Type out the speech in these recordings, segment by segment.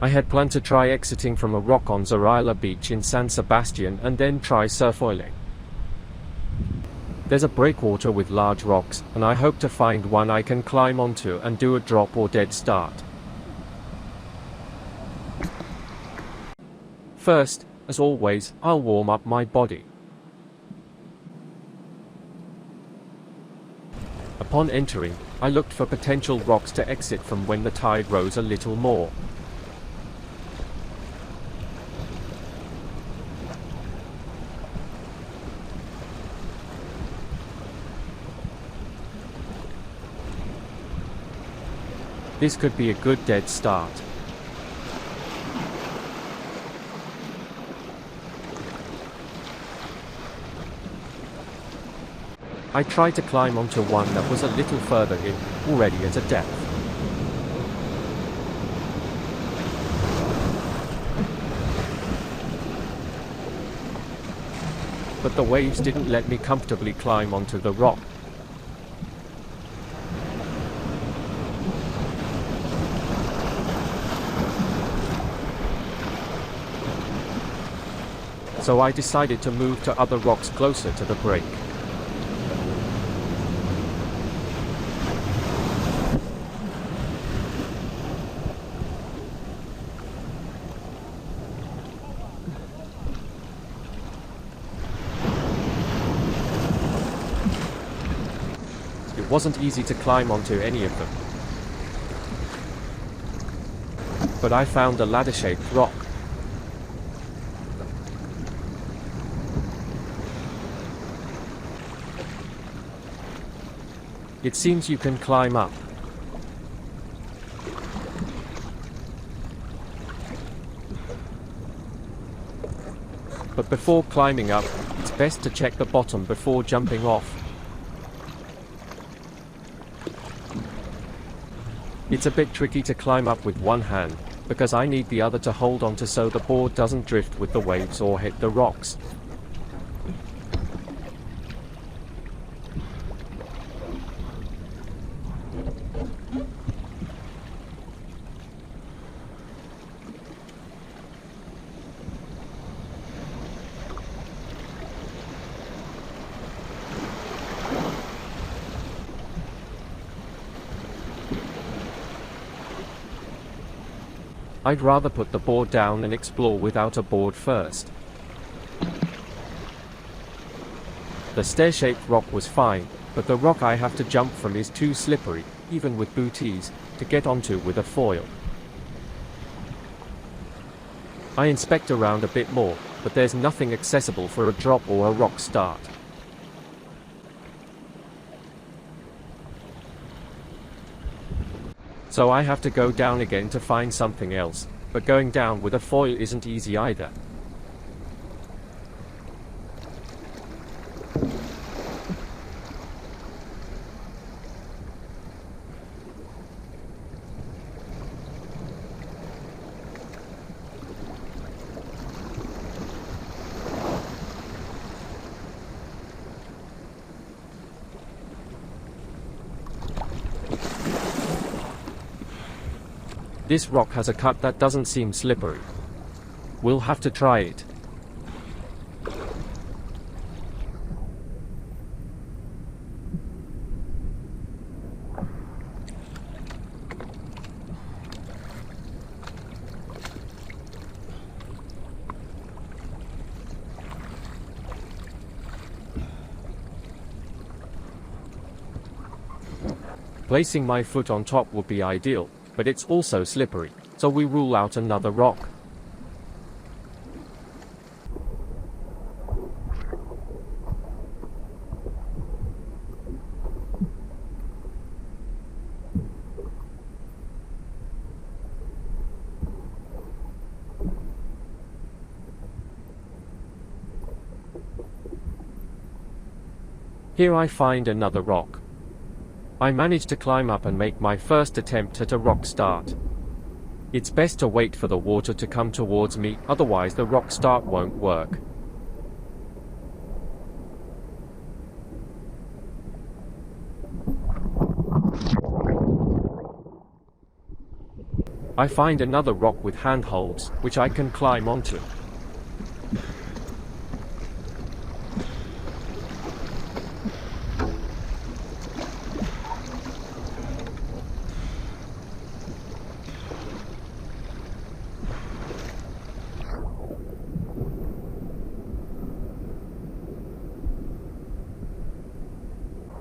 I had planned to try exiting from a rock on Zurriola beach in San Sebastian and then try surffoiling. There's a breakwater with large rocks, and I hope to find one I can climb onto and do a drop or dead start. First, as always, I'll warm up my body. Upon entering, I looked for potential rocks to exit from when the tide rose a little more. This could be a good dead start. I tried to climb onto one that was a little further in, already at a depth. But the waves didn't let me comfortably climb onto the rock. So I decided to move to other rocks closer to the break. It wasn't easy to climb onto any of them, but I found a ladder-shaped rock. It seems you can climb up. But before climbing up, it's best to check the bottom before jumping off. It's a bit tricky to climb up with one hand, because I need the other to hold onto so the board doesn't drift with the waves or hit the rocks. I'd rather put the board down and explore without a board first. The stair-shaped rock was fine, but the rock I have to jump from is too slippery, even with booties, to get onto with a foil. I inspect around a bit more, but there's nothing accessible for a drop or a rock start. So I have to go down again to find something else, but going down with a foil isn't easy either. This rock has a cut that doesn't seem slippery. We'll have to try it. Placing my foot on top would be ideal, but it's also slippery, so we rule out another rock. Here I find another rock. I managed to climb up and make my first attempt at a rock start. It's best to wait for the water to come towards me, otherwise the rock start won't work. I find another rock with handholds, which I can climb onto.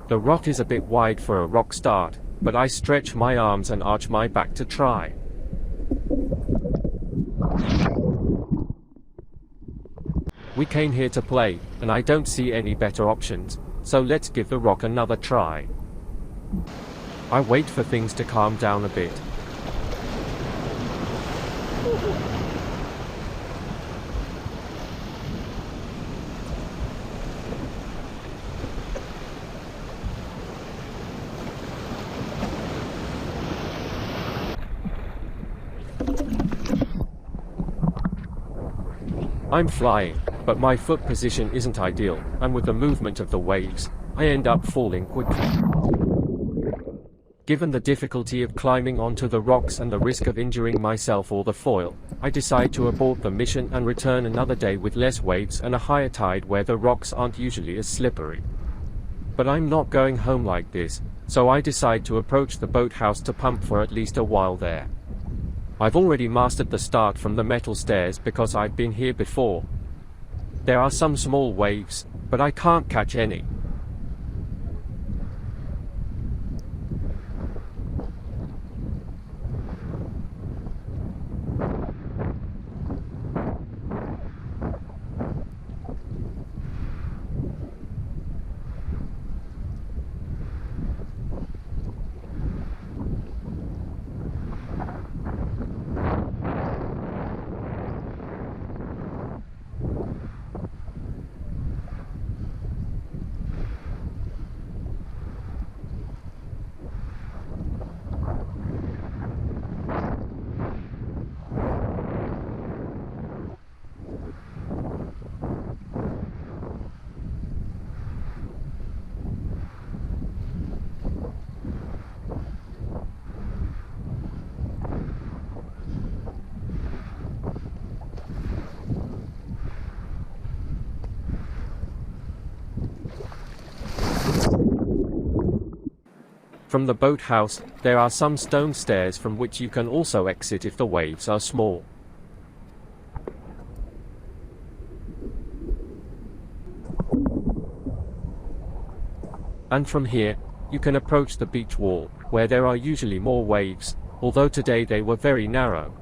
The rock is a bit wide for a rock start, but I stretch my arms and arch my back to try. We came here to play, and I don't see any better options, so let's give the rock another try. I wait for things to calm down a bit. I'm flying, but my foot position isn't ideal, and with the movement of the waves, I end up falling quickly. Given the difficulty of climbing onto the rocks and the risk of injuring myself or the foil, I decide to abort the mission and return another day with less waves and a higher tide where the rocks aren't usually as slippery. But I'm not going home like this, so I decide to approach the boathouse to pump for at least a while there. I've already mastered the start from the metal stairs because I've been here before. There are some small waves, but I can't catch any. From the boathouse, there are some stone stairs from which you can also exit if the waves are small. And from here, you can approach the beach wall, where there are usually more waves, although today they were very narrow.